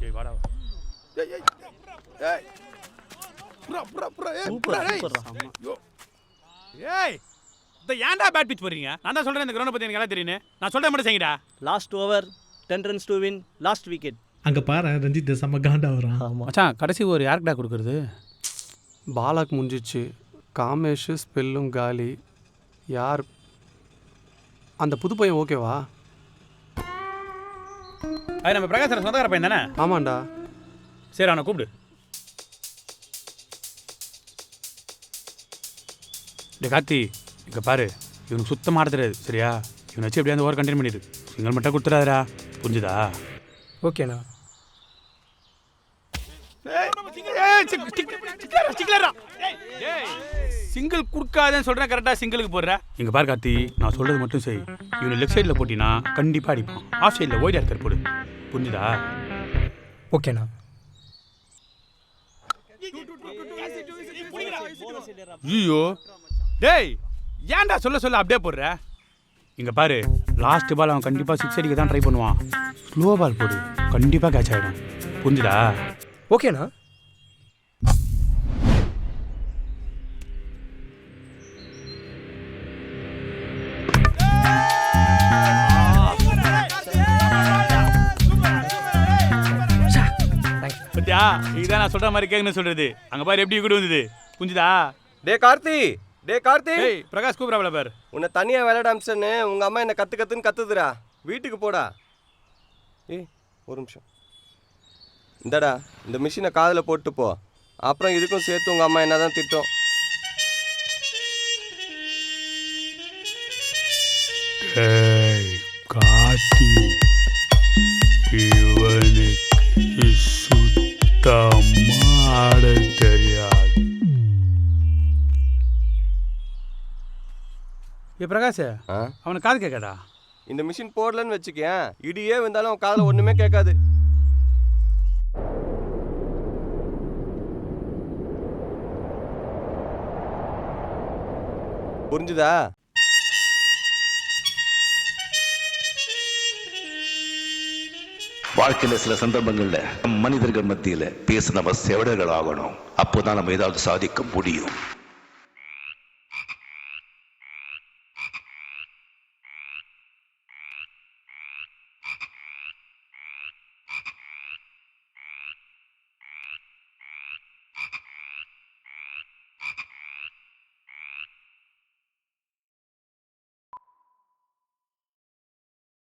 ஏய் வாடா. ஏய் ஏய் ஏய். ஏய் இந்த ஏன்டா பேட் பிச் போறீங்க? நான் தான் சொல்றேன் இந்த கிரவுண்ட் பத்தி எனக்கு எல்லாம் தெரியும். நான் சொல்றேன் மட்டும் செய்யுடா. Last over 10 runs to win, last wicket. அங்கே பாரு ரஞ்சித் செம்ம காண்டா வரான். ஆமாம் மச்சான் கடைசி ஒரு யாருக்குடா கொடுக்குறது? பாலாக்கு முடிஞ்சிச்சு. காமேஷ் ஸ்பெல்லும் காலி. யார் அந்த புது பையன் ஓகேவா? அது நம்ம பிரகாஷ் சார் சொந்தக்கார பையன் தானே? ஆமாண்டா. சரி அவனை கூப்பிடு. டே கார்த்தி இங்கே பாரு, இவனுக்கு சுத்தமாக ஆட தெரியாது சரியா? இவனை வச்சு எப்படியா அந்த ஓவர் கண்டினியூ பண்ணிடு. சிங்கிள் மட்டும் கொடுத்துடாதடா, புரிஞ்சுதா? ஓகேண்ணா. சிங்கிள் கொடுக்காதேன்னு சொல்கிறேன், கரெக்டாக சிங்கிளுக்கு போடுற. இங்கே பாரு கார்த்தி, நான் சொல்கிறது மட்டும் செய். இவனை லெஃப்ட் சைடில் போட்டினா கண்டிப்பாக அடிப்பான். ஆஃப் சைடில் ஒயிட் ஆர்க்கர் போடு, புரிஞ்சுதா? ஓகேண்ணா. ஐயோ டேய் ஏன்டா சொல்ல அப்படியே போடுற? இங்கே பாரு, லாஸ்ட் பால் அவன் கண்டிப்பாக 6 அடிக்க தான் ட்ரை பண்ணுவான். ஸ்லோ பால் போடு, கண்டிப்பாக கேட்ச் ஆகிடும், புரிஞ்சுதா? ஓகேண்ணா. பத்தியா, இதுதான் நான் சொல்கிற மாதிரி கேட்கணும்னு சொல்கிறது. அங்கே பாரு எப்படி கூட வந்தது, புரிஞ்சுதா? டே கார்த்தி, டே கார்த்தி. ஏய் பிரகாஷ் கூப்பிட்றாப்ல பாரு. உன்னை தனியாக விளையாட அமிச்சன்னு உங்கள் அம்மா என்னை கற்றுன்னு கத்துதுடா. வீட்டுக்கு போடா. ஏய் ஒரு நிமிஷம். இந்தடா இந்த மிஷினை காதில் போட்டு போ. அப்புறம் இதுக்கும் சேர்த்து உங்கள் அம்மா என்ன தான் திட்டும். ஏய் கார்த்தி, இவனுக்கு சுத்தமாட தெரியாது. ஏ பிரகாஷ், அவனுக்கு காது கேட்காதா? இந்த மிஷின் போடலன்னு வச்சுக்கேன், இடியே வந்தாலும் அவன் காதில் ஒன்றுமே கேட்காது. புரிஞ்சுதா? வாழ்க்கையில சில சந்தர்ப்பங்கள்ல மனிதர்கள் மத்தியில பேச நம்ம செவடர்கள் ஆகணும். அப்போதான் நம்ம ஏதாவது சாதிக்க முடியும்.